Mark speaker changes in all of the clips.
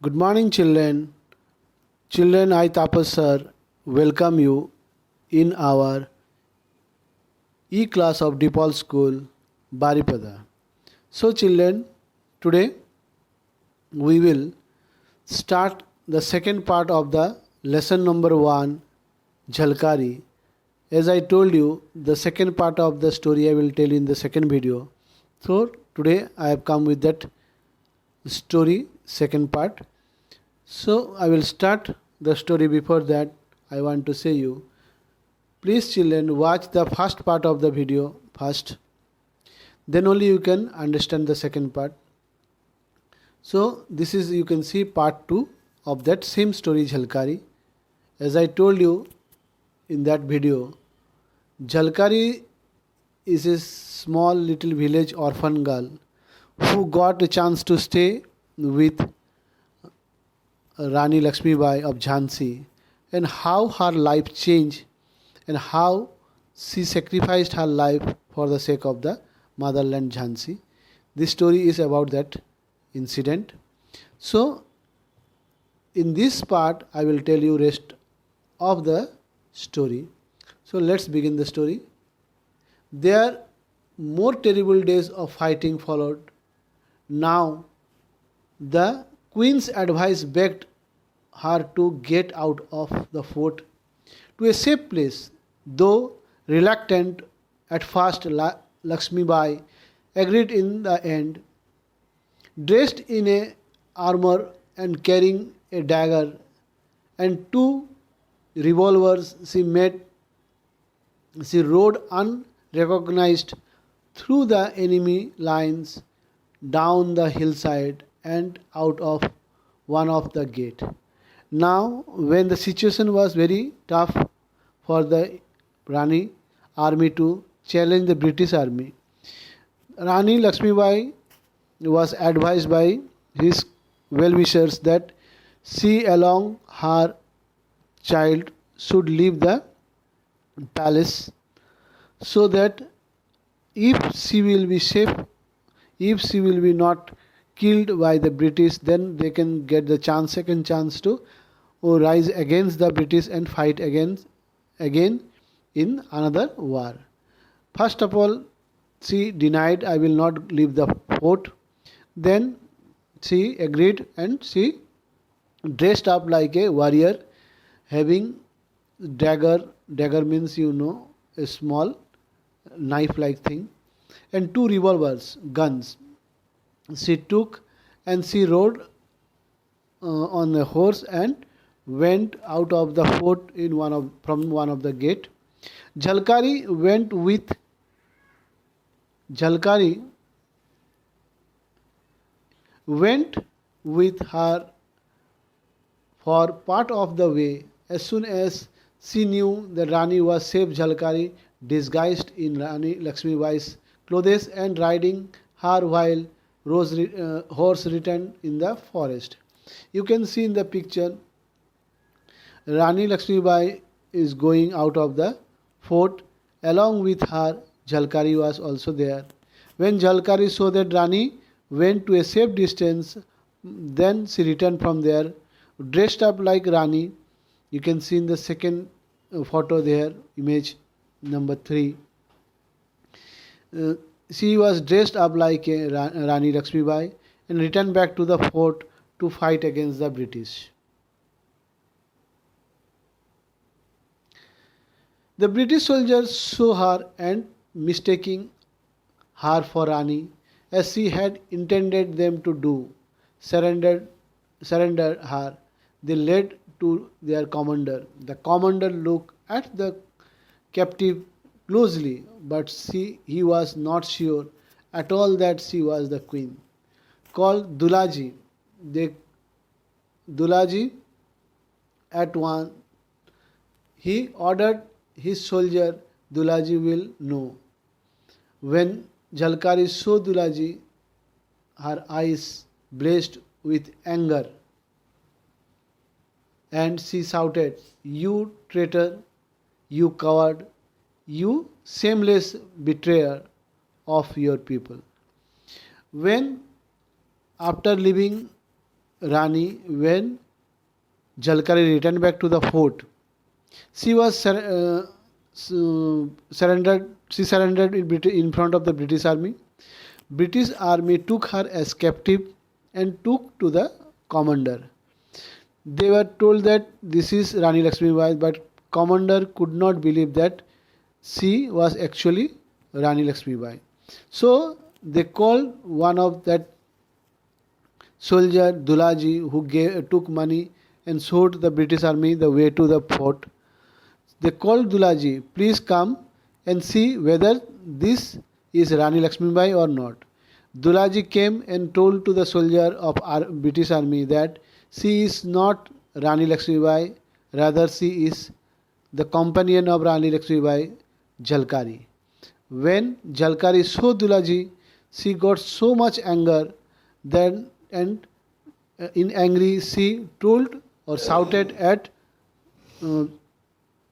Speaker 1: Good morning, children. Children, I Tapas sir welcome you in our e-class of DePaul School, Baripada. So, children, today we will start the second part of the lesson number 1, Jhalkari. As I told you, the second part of the story I will tell in the second video. So, today I have come with that story, second part. So I will start the story. Before that, I want to say you, please children, watch the first part of the video first. Then only you can understand the second part. So this is, you can see, part 2 of that same story, Jhalkari. As I told you in that video, Jhalkari is a small little village orphan girl who got a chance to stay with Rani Lakshmibai of Jhansi, and how her life changed and how she sacrificed her life for the sake of the motherland Jhansi. This story is about that incident. So in this part I will tell you rest of the story. So let's begin the story. There more terrible days of fighting followed. Now the Queen's advice begged her to get out of the fort to a safe place. Though reluctant at first, Lakshmibai agreed in the end. Dressed in a armor and carrying a dagger and 2 revolvers, she rode unrecognized through the enemy lines, down the hillside and out of one of the gate. Now when the situation was very tough for the Rani army to challenge the British army, Rani Lakshmibai was advised by his well-wishers that she along her child should leave the palace, so that if she will be safe, if she will be not killed by the British, then they can get the second chance to rise against the British and fight again in another war. First of all, she denied, I will not leave the fort. Then she agreed and she dressed up like a warrior, having dagger. Dagger means, you know, a small knife like thing, and 2 revolvers, guns. She took and she rode on a horse and went out of the fort from one of the gate. Jhalkari went with her for part of the way. As soon as she knew that Rani was safe, Jhalkari, disguised in Rani Lakshmibai's clothes and riding her while horse returned in the forest. You can see in the picture, Rani Lakshmibai is going out of the fort. Along with her, Jhalkari was also there. When Jhalkari saw that Rani went to a safe distance, then she returned from there, dressed up like Rani. You can see in the second photo there, image number 3. She was dressed up like a Rani Lakshmibai and returned back to the fort to fight against the British. The British soldiers saw her and, mistaking her for Rani, as she had intended them to do, surrendered her. They led to their commander. The commander looked at the captive closely, but he was not sure at all that she was the queen. Called Dulaji. Dulaji at once. He ordered his soldier, Dulaji will know. When Jhalkari saw Dulaji, her eyes blazed with anger, and she shouted, "You traitor, you coward, you shameless betrayer of your people." When, after leaving Rani when Jalkari returned back to the fort. She was surrendered. She surrendered in front of the British army. British army took her as captive and took to the commander. They were told that this is Rani Lakshmibai, but commander could not believe that she was actually Rani Lakshmibai. So they called one of that soldier Dulaji who took money and showed the British army the way to the fort. They called Dulaji, please come and see whether this is Rani Lakshmibai or not. Dulaji came and told to the soldier of British army that she is not Rani Lakshmibai, rather she is the companion of Rani Lakshmibai, Jalkari. When Jalkari saw Dulaji, she got so much anger then and in angry she told or shouted at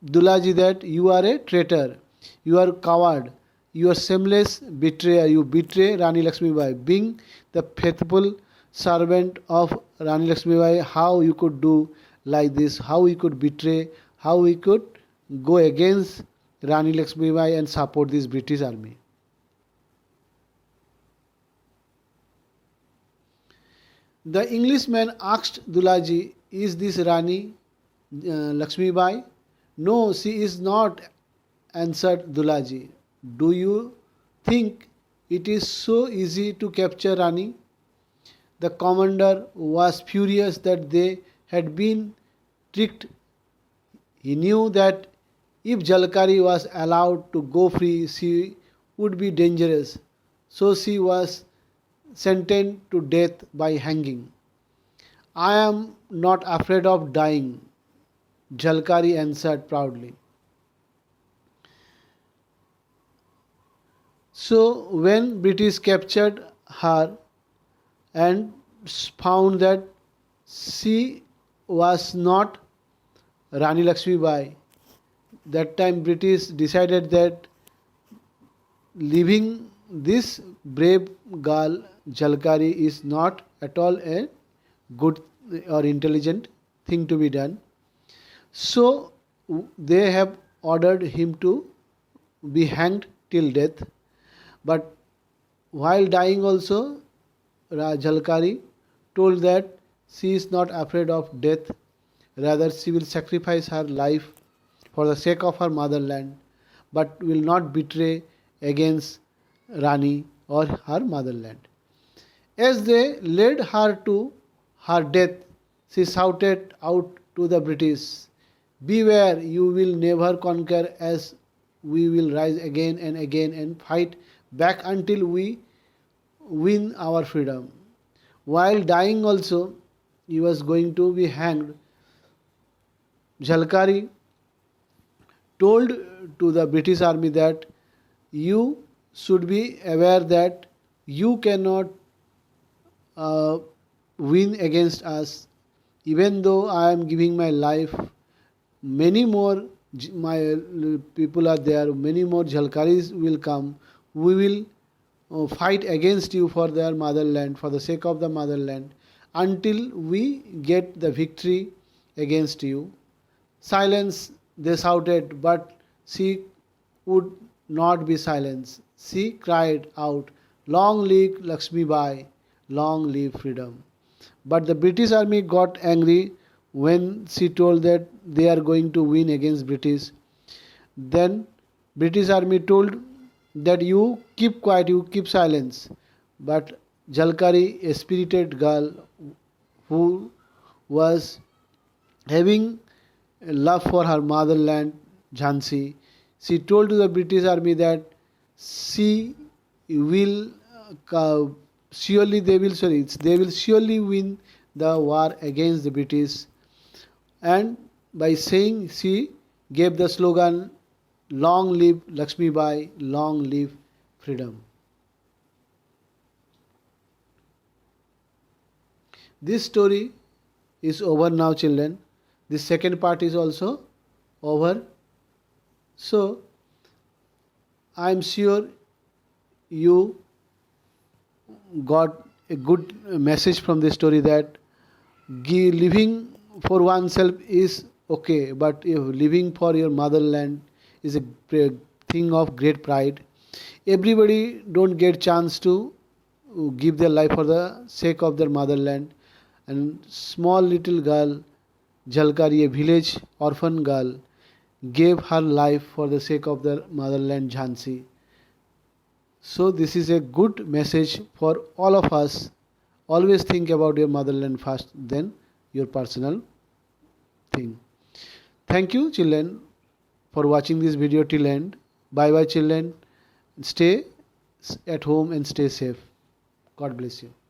Speaker 1: Dulaji that you are a traitor, you are a coward, you are shameless betrayer, you betray Rani Lakshmibai. Being the faithful servant of Rani Lakshmibai, how you could do like this, how you could betray, how we could go against Rani Lakshmibai and support this British army. The Englishman asked Dulaji, is this Rani Lakshmibai? No, she is not, answered Dulaji. Do you think it is so easy to capture Rani? The commander was furious that they had been tricked. He knew that if Jalkari was allowed to go free, she would be dangerous. So she was sentenced to death by hanging. I am not afraid of dying, Jalkari answered proudly. So when British captured her and found that she was not Rani Lakshmibai, that time British decided that leaving this brave girl Jalkari is not at all a good or intelligent thing to be done. So they have ordered him to be hanged till death. But while dying also, Jalkari told that she is not afraid of death, rather she will sacrifice her life for the sake of her motherland, but will not betray against Rani or her motherland. As they led her to her death, she shouted out to the British, beware, you will never conquer, as we will rise again and again and fight back until we win our freedom. While dying also, he was going to be hanged. Jalkari told to the British army that you should be aware that you cannot win against us. Even though I am giving my life, many more my people are there, many more Jalkaris will come. We will fight against you for their motherland, for the sake of the motherland, until we get the victory against you. Silence, they shouted, but she would not be silenced. She cried out, long live Lakshmibai, long live freedom. But the British army got angry when she told that they are going to win against British. Then British army told that you keep quiet, you keep silence. But Jalkari, a spirited girl who was having love for her motherland, Jhansi, she told to the British army that she will they will surely win the war against the British. And by saying, she gave the slogan, long live Lakshmibai, long live freedom. This story is over now, children. The second part is also over. So I am sure you got a good message from this story, that Living for oneself is okay, but if living for your motherland is a thing of great pride. Everybody don't get chance to give their life for the sake of their motherland. And small little girl Jhalkari, a village orphan girl, gave her life for the sake of their motherland Jhansi. So this is a good message for all of us. Always think about your motherland first, then your personal thing. Thank you children for watching this video till end. Bye bye children. Stay at home and stay safe. God bless you.